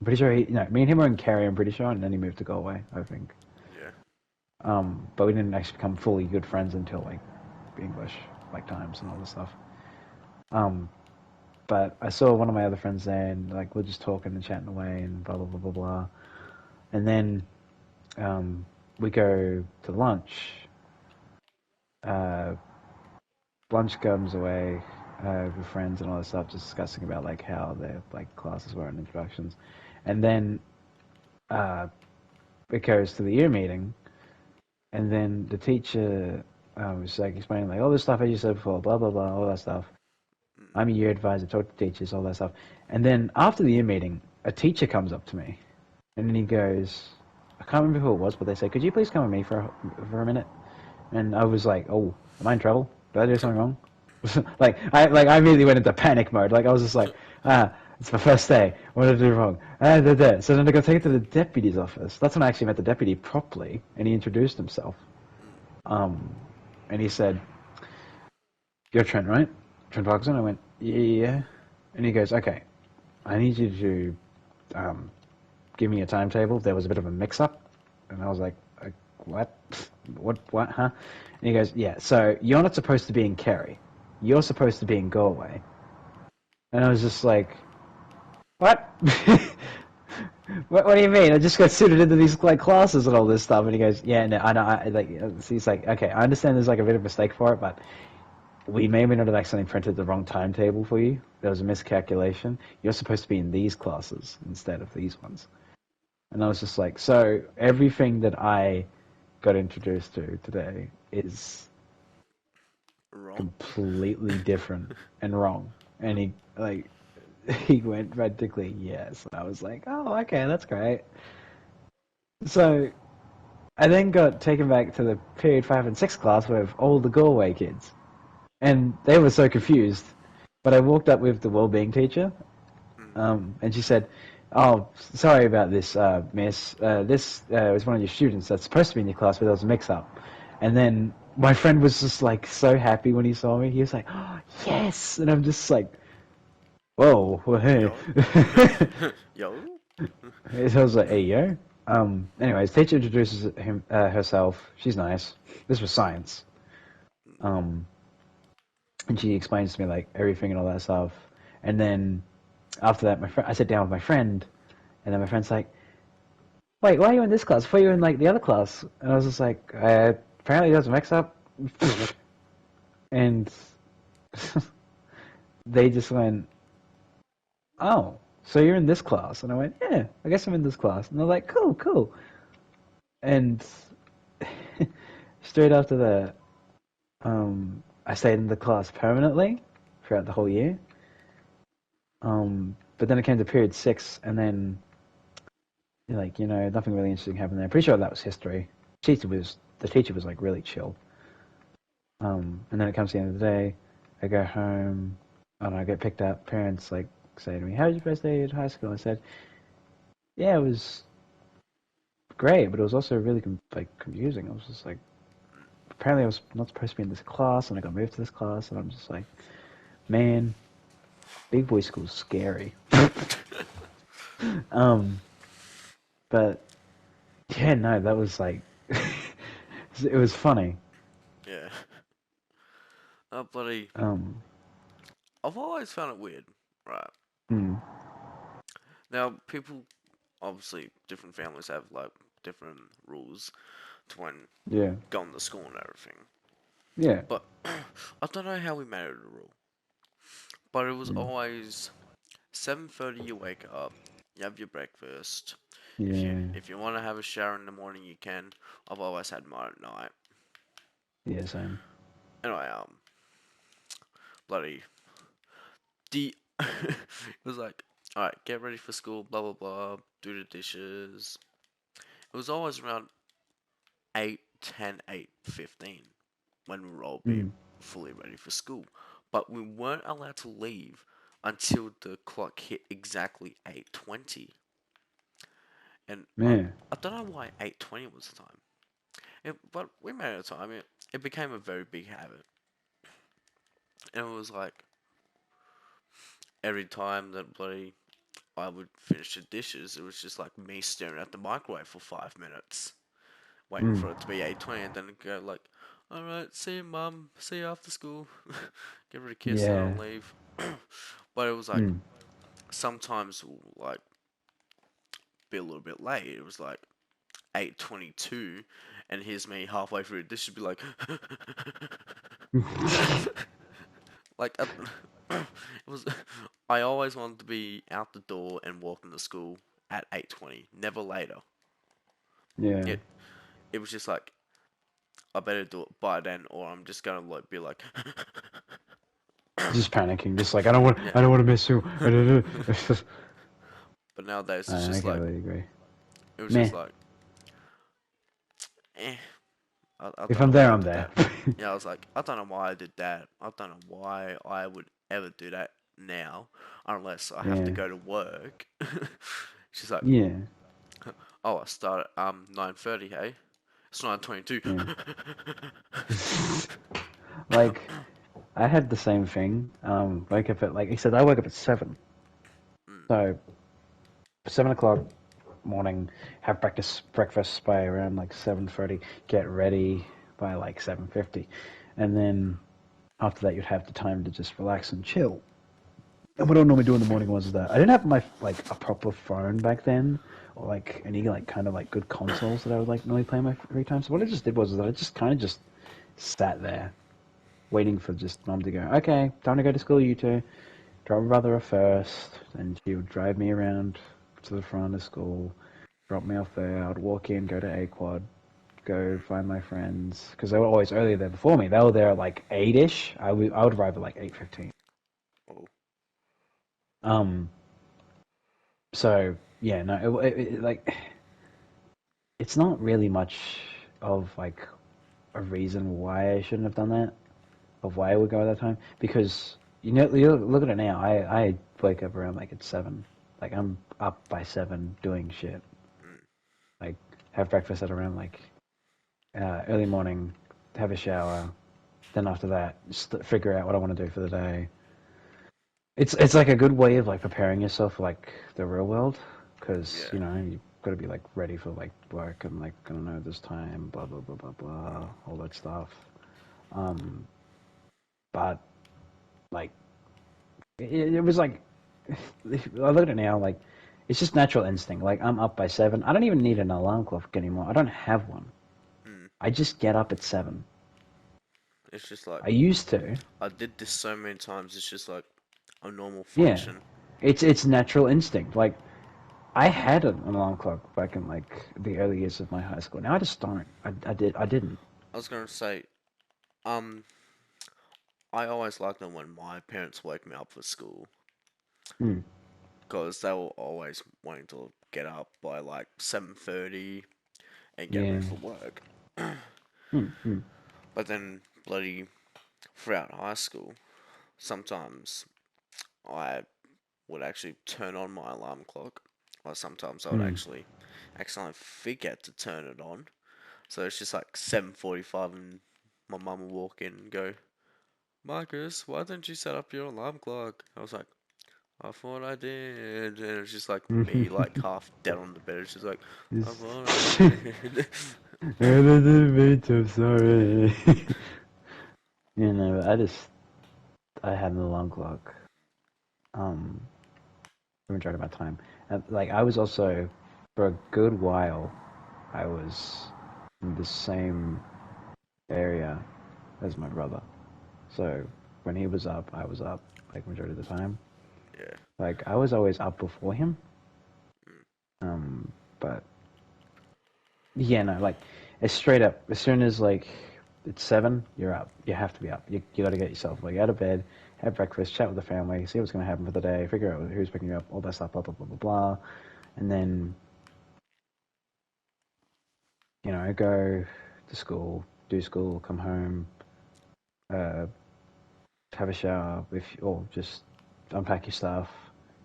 Speaker 2: I'm pretty sure me and him were in Kerry. I'm pretty sure, and then he moved to Galway, I think.
Speaker 1: Yeah.
Speaker 2: But we didn't actually become fully good friends until like English like times and all this stuff. Um, but I saw one of my other friends there, and like we're just talking and chatting away and blah blah blah blah blah. And then we go to lunch. Uh, Lunch comes away with friends and all this stuff, just discussing about like how their like classes were and introductions. And then uh, it goes to the year meeting, and then the teacher was like explaining like all this stuff as you said before, blah blah blah, all that stuff. I'm a year advisor, talk to teachers, all that stuff. And then after the year meeting, a teacher comes up to me, and then he goes, I can't remember who it was, but they say, "Could you please come with me for a minute?" And I was like, "Oh, am I in trouble? Did I do something wrong?" I immediately went into panic mode. Like I was just like, it's my first day. What did I do wrong? So then I got taken to the deputy's office. That's when I actually met the deputy properly, and he introduced himself. Um, and he said, "You're Trent, right? Trent Parkinson?" I went, "Yeah." And he goes, "Okay, I need you to give me a timetable. There was a bit of a mix-up." And I was like, "What? What? Huh?" And he goes, "Yeah. So you're not supposed to be in Kerry. You're supposed to be in Galway." And I was just like, "What? What do you mean? I just got suited into these like classes and all this stuff." And he goes, "Yeah, no, I know." He's like, "Okay, I understand there's like a bit of a mistake for it, but we may or may not have accidentally printed the wrong timetable for you. There was a miscalculation. You're supposed to be in these classes instead of these ones." And I was just like, so everything that I got introduced to today is
Speaker 1: Wrong.
Speaker 2: completely different and wrong. And he like he went practically yes. And I was like, oh, okay, that's great. So I then got taken back to the period 5 and 6 class with all the Galway kids, and they were so confused. But I walked up with the well-being teacher,
Speaker 1: Mm.
Speaker 2: and she said, "Oh, sorry about this, miss. This was one of your students that's supposed to be in your class, but there was a mix-up." And then my friend was just like so happy when he saw me. He was like, "Oh, yes!" And I'm just like, "Whoa, well, hey."
Speaker 1: Yo. Yo.
Speaker 2: So I was like, "Hey, yo." Anyways, teacher introduces herself. She's nice. This was science. Um, and she explains to me like everything and all that stuff. And then after that, I sat down with my friend, and then my friend's like, "Wait, why are you in this class? I thought you were in like the other class." And I was just like, apparently there's a mix up. And they just went, "Oh, so you're in this class?" And I went, "Yeah, I guess I'm in this class." And they're like, "Cool, cool." And straight after that, I stayed in the class permanently throughout the whole year. But then it came to period 6, and then like nothing really interesting happened there. Pretty sure that was history. The teacher was like really chill. And then it comes to the end of the day, I go home, and I get picked up. Parents like say to me, "How was your first day at high school?" I said, "Yeah, it was great, but it was also really confusing." I was just like, apparently I was not supposed to be in this class, and I got moved to this class, and I'm just like, man, big boy school's scary. um, but yeah, no, that was like, it was funny.
Speaker 1: Yeah. Bloody.
Speaker 2: Um,
Speaker 1: I've always found it weird. Right.
Speaker 2: mm,
Speaker 1: Now, people, obviously, different families have, like, different rules to when
Speaker 2: yeah,
Speaker 1: going to school and everything.
Speaker 2: yeah,
Speaker 1: But I don't know how we made it a rule. But it was
Speaker 2: mm,
Speaker 1: always 7:30 you wake up, you have your breakfast. If you
Speaker 2: yeah,
Speaker 1: if you want to have a shower in the morning, you can. I've always had mine at night.
Speaker 2: yeah, same.
Speaker 1: Anyway, bloody the it was like, all right, get ready for school, blah blah blah, do the dishes. It was always around 8:10, 8:15 when we were all be
Speaker 2: Mm,
Speaker 1: fully ready for school. But we weren't allowed to leave until the clock hit exactly 8:20. And
Speaker 2: yeah,
Speaker 1: I don't know why 8:20 was the time. But we made it a time. It became a very big habit. And it was like every time that bloody I would finish the dishes, it was just like me staring at the microwave for 5 minutes waiting
Speaker 2: Mm.
Speaker 1: for it to be 8:20, and then go like, all right, see you, mum, see you after school, give her a kiss, and I'll
Speaker 2: Yeah.
Speaker 1: leave. But it was like
Speaker 2: Mm.
Speaker 1: sometimes like be a little bit late. It was like 8:22, and here's me halfway through. This should be like, like it was. I always wanted to be out the door and walking to school at 8:20, never later.
Speaker 2: Yeah.
Speaker 1: It it was just like I better do it by then, or I'm just gonna like be like,
Speaker 2: Just panicking, just like I
Speaker 1: yeah.
Speaker 2: don't want to miss you.
Speaker 1: But nowadays it's
Speaker 2: I
Speaker 1: just like
Speaker 2: completely agree.
Speaker 1: it was just
Speaker 2: Meh.
Speaker 1: like, eh. I
Speaker 2: If
Speaker 1: don't
Speaker 2: I'm
Speaker 1: know
Speaker 2: there,
Speaker 1: why I
Speaker 2: I'm
Speaker 1: did
Speaker 2: there.
Speaker 1: that. Yeah, I was like, I don't know why I did that. I don't know why I would ever do that now, unless I have to
Speaker 2: Yeah.
Speaker 1: go to work. She's like,
Speaker 2: Yeah.
Speaker 1: oh, I start at 9:30. Hey, it's 9:22.
Speaker 2: Yeah. Like I had the same thing. Wake up at like he said, I wake up at 7.
Speaker 1: Mm,
Speaker 2: So 7 o'clock morning, have breakfast by around like 7:30. Get ready by like 7:50, and then after that you'd have the time to just relax and chill. And what I normally do in the morning was that I didn't have my like a proper phone back then, or like any like kind of like good consoles that I would like normally play in my free time. So what I just did was that I just kind of just sat there waiting for just mom to go, okay, time to go to school, you two. Drop my brother off first, and she would drive me around to the front of school, drop me off there. I'd walk in, go to A Quad, go find my friends, because they were always earlier there before me. They were there at like 8-ish. I would arrive at like 8:15.
Speaker 1: oh,
Speaker 2: Um, so yeah, no, like it's not really much of like a reason why I shouldn't have done that, of why I would go at that time, because you look at it now. I wake up around like at 7. Like I'm up by 7 doing shit.
Speaker 1: mm,
Speaker 2: Like have breakfast at around like early morning, have a shower, then after that just figure out what I want to do for the day. It's like a good way of like preparing yourself for like the real world, because
Speaker 1: yeah,
Speaker 2: you know you've got to be like ready for like work and like gonna know this time, blah blah blah blah blah, all that stuff. Um, but like it was like I look at it now like it's just natural instinct. Like I'm up by 7. I don't even need an alarm clock anymore. I don't have one.
Speaker 1: mm.
Speaker 2: I just get up at 7.
Speaker 1: It's just like
Speaker 2: I used to.
Speaker 1: I did this so many times. It's just like a normal
Speaker 2: Yeah.
Speaker 1: function.
Speaker 2: It's natural instinct. Like I had an alarm clock back in like the early years of my high school. Now I just don't. I didn't.
Speaker 1: I was gonna say, um, I always liked them when my parents wake me up for school,
Speaker 2: Hmm.
Speaker 1: because they were always wanting to get up by like 7:30 and get ready
Speaker 2: Yeah.
Speaker 1: for work.
Speaker 2: Hmm. Hmm.
Speaker 1: But then, bloody throughout high school, sometimes I would actually turn on my alarm clock, or sometimes I would
Speaker 2: Hmm.
Speaker 1: actually accidentally forget to turn it on. So it's just like 7:45, and my mum will walk in and go, "Marcus, why didn't you set up your alarm clock?" I was like, "I thought I did," and it was just like me, like half dead on the bed. It's just like, "I
Speaker 2: Just.
Speaker 1: thought I did."
Speaker 2: I'm sorry. You know, I had an alarm clock. Um, the majority of my time. Like I was also for a good while. I was in the same area as my brother. So when he was up, I was up like majority of the time.
Speaker 1: Yeah.
Speaker 2: Like I was always up before him.
Speaker 1: Mm,
Speaker 2: But yeah, no, like it's straight up. As soon as like it's 7, you're up. You have to be up. You got to get yourself like out of bed, have breakfast, chat with the family, see what's gonna happen for the day, figure out who's picking you up, all that stuff, blah blah blah blah blah, and then go to school, do school, come home, uh, have a shower, or just unpack your stuff,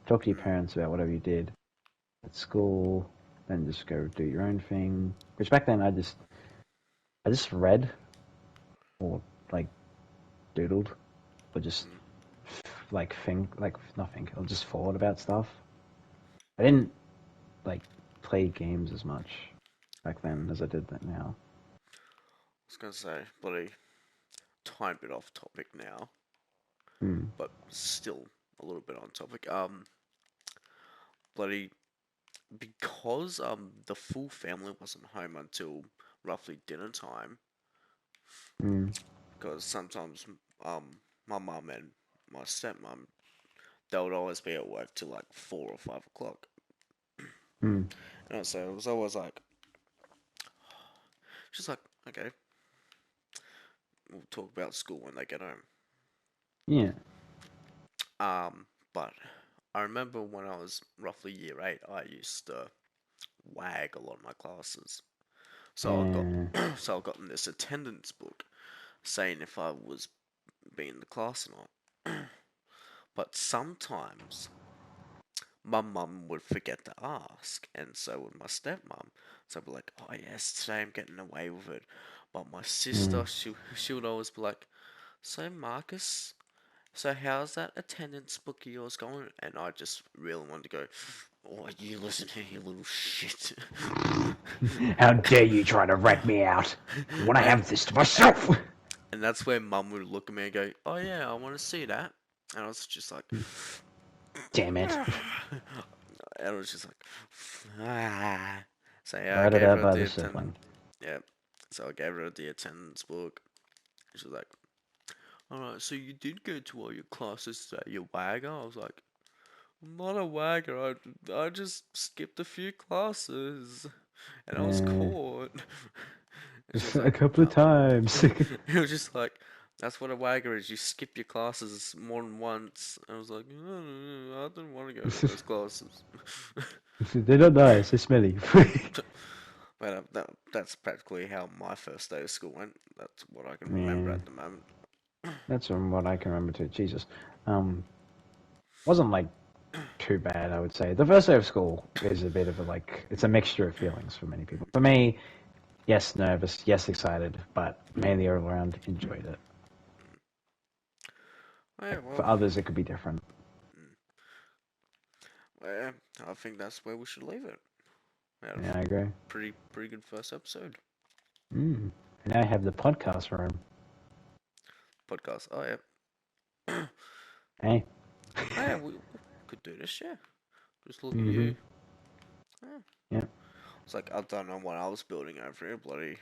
Speaker 2: talk to your
Speaker 1: mm,
Speaker 2: parents about whatever you did at school, then just go do your own thing. Which back then I just read or like doodled or just
Speaker 1: mm.
Speaker 2: like think like not think or just thought about stuff. I didn't like play games as much. back then as I did that now.
Speaker 1: I was gonna say, bloody tiny bit off topic now,
Speaker 2: Mm.
Speaker 1: but still a little bit on topic. Bloody because the full family wasn't home until roughly dinner time.
Speaker 2: Mm.
Speaker 1: Because sometimes my mum and my stepmom they would always be at work till like 4 or 5 o'clock.
Speaker 2: Mm.
Speaker 1: And so it was always like, she's like, okay, we'll talk about school when they get home.
Speaker 2: Yeah.
Speaker 1: But I remember when I was roughly year 8, I used to wag a lot of my classes. So
Speaker 2: Yeah.
Speaker 1: I got in this attendance book saying if I was being in the class or not. But sometimes my mum would forget to ask, and so would my stepmom. So I'd be like, "Oh yes, today I'm getting away with it." But my sister,
Speaker 2: Mm.
Speaker 1: she would always be like, "So Marcus, so how's that attendance book of yours going?" And I just really wanted to go, "Oh, you listen here, you little shit."
Speaker 2: How dare you try to rat me out? I want to
Speaker 1: and
Speaker 2: have this to myself.
Speaker 1: and that's where mum would look at me and go, "Oh yeah, I want to see that." And I was just like,
Speaker 2: Damn it.
Speaker 1: and I was just like, ah. So yeah, I
Speaker 2: Ratted
Speaker 1: gave
Speaker 2: out
Speaker 1: her
Speaker 2: by
Speaker 1: the
Speaker 2: the
Speaker 1: attendance.
Speaker 2: sibling.
Speaker 1: Yeah, so I gave her the attendance book. She was like, "All right, so you did go to all your classes today, you wagger." I was like, "I'm not a wagger. I just skipped a few classes, and I was
Speaker 2: Yeah.
Speaker 1: caught." And she was
Speaker 2: A
Speaker 1: like,
Speaker 2: couple of times.
Speaker 1: it was just like, "That's what a wagger is. You skip your classes more than once." And I was like, "No, I didn't want to go to those classes."
Speaker 2: They're not nice. They're smelly.
Speaker 1: But that's practically how my first day of school went. That's what I can remember
Speaker 2: Yeah.
Speaker 1: at the moment.
Speaker 2: That's from what I can remember too. Jesus. Um, wasn't like too bad, I would say. The first day of school is a bit of a like, it's a mixture of feelings for many people. For me, yes, nervous, yes, excited, but mainly all around enjoyed it.
Speaker 1: Yeah,
Speaker 2: Like for
Speaker 1: well,
Speaker 2: others, it could be different.
Speaker 1: mm, yeah, I think that's where we should leave it. We had a
Speaker 2: Yeah, I agree.
Speaker 1: pretty good first episode
Speaker 2: Mm. And now I have the podcast room.
Speaker 1: podcast. Oh yeah,
Speaker 2: Hey.
Speaker 1: oh yeah, we could do this. Yeah, just look at
Speaker 2: Mm-hmm.
Speaker 1: you. Yeah.
Speaker 2: Yeah.
Speaker 1: It's like I don't know what I was building over here, bloody.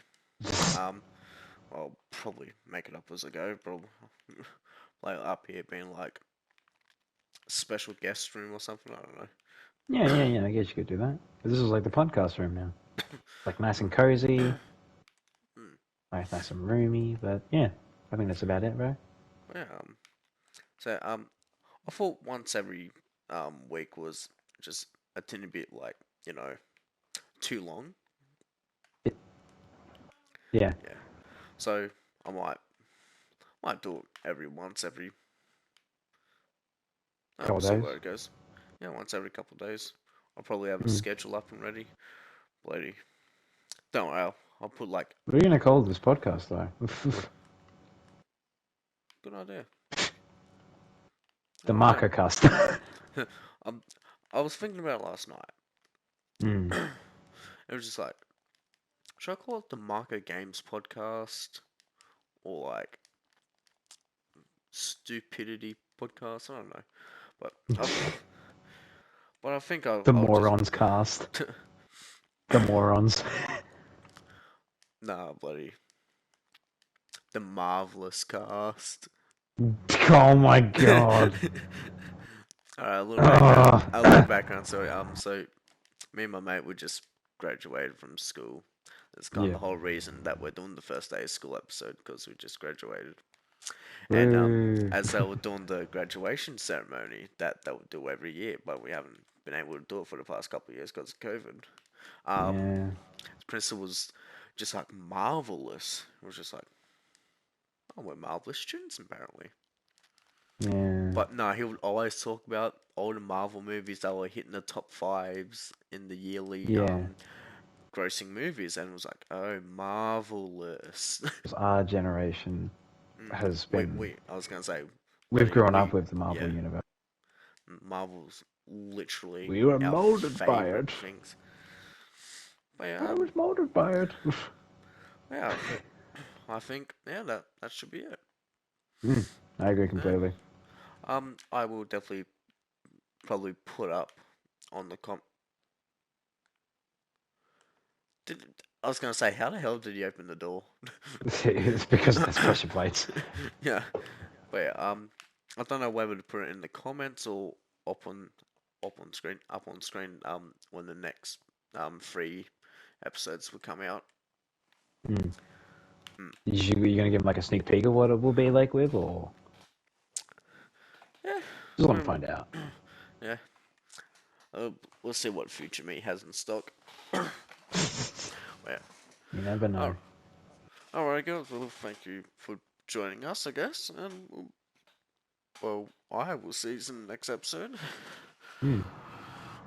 Speaker 1: Um, I'll probably make it up as I go. Probably like up here being like special guest room or something. I don't know.
Speaker 2: Yeah. I guess you could do that. This is like the podcast room now. Like nice and cozy,
Speaker 1: Mm.
Speaker 2: like nice and roomy. But yeah, I think that's about it, bro.
Speaker 1: Yeah. So I thought once every week was just a teeny bit like too long.
Speaker 2: Yeah,
Speaker 1: Yeah. So I might do it every once every. We'll
Speaker 2: couple
Speaker 1: see
Speaker 2: days.
Speaker 1: where it goes. Yeah, once every couple of days. I'll probably have a
Speaker 2: Mm.
Speaker 1: schedule up and ready. Bloody. Don't worry. I'll put like
Speaker 2: What are you gonna call this podcast, though?
Speaker 1: good idea.
Speaker 2: The
Speaker 1: Good idea.
Speaker 2: Marco Cast.
Speaker 1: um, I was thinking about it last night.
Speaker 2: Mm.
Speaker 1: It was just like, should I call it the Marco Games podcast or like Stupidity podcast? I don't know, but I think
Speaker 2: The
Speaker 1: I'll just
Speaker 2: Morons Cast. The Morons.
Speaker 1: nah, bloody the Marvelous cast.
Speaker 2: Oh my god.
Speaker 1: Alright, a little background.
Speaker 2: Ugh.
Speaker 1: A little background. So me and my mate we just graduated from school. That's kind of
Speaker 2: Yeah.
Speaker 1: the whole reason that we're doing the first day of school episode because we just graduated. And
Speaker 2: Woo.
Speaker 1: as they were doing the graduation ceremony that they would do every year, but we haven't been able to do it for the past couple of years because of COVID.
Speaker 2: Yeah.
Speaker 1: The principal was just like marvelous. It was just like, oh, we're marvelous students apparently.
Speaker 2: Yeah.
Speaker 1: But no, he would always talk about all the Marvel movies that were hitting the top fives in the yearly
Speaker 2: Yeah.
Speaker 1: grossing movies, and it was like, oh, marvelous.
Speaker 2: Our generation
Speaker 1: Mm.
Speaker 2: has
Speaker 1: Wait,
Speaker 2: been.
Speaker 1: wait. I was gonna say,
Speaker 2: We've
Speaker 1: bloody,
Speaker 2: grown up with the Marvel
Speaker 1: yeah,
Speaker 2: universe.
Speaker 1: Marvel's literally
Speaker 2: We were
Speaker 1: our
Speaker 2: molded by
Speaker 1: favorite
Speaker 2: it.
Speaker 1: things. But
Speaker 2: I was molded by it.
Speaker 1: yeah, I think that should be it.
Speaker 2: I agree
Speaker 1: Yeah.
Speaker 2: completely.
Speaker 1: I will definitely probably put up on the com. Did I was gonna say, how the hell did you open the door?
Speaker 2: It's because that's pressure plates.
Speaker 1: Yeah, but yeah, I don't know whether to put it in the comments or up on up on screen when the next 3 episodes will come out.
Speaker 2: Mm.
Speaker 1: Mm.
Speaker 2: You gonna give him like a sneak peek of what it will be like with, or
Speaker 1: Yeah,
Speaker 2: just want to
Speaker 1: well,
Speaker 2: find out?
Speaker 1: yeah. We'll see what future me has in stock. Yeah.
Speaker 2: You never know.
Speaker 1: Alright, guys. Well, thank you for joining us, I guess, and well, I will see you in the next episode.
Speaker 2: Mm.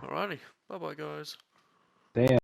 Speaker 1: Alrighty, bye bye, guys.
Speaker 2: Damn.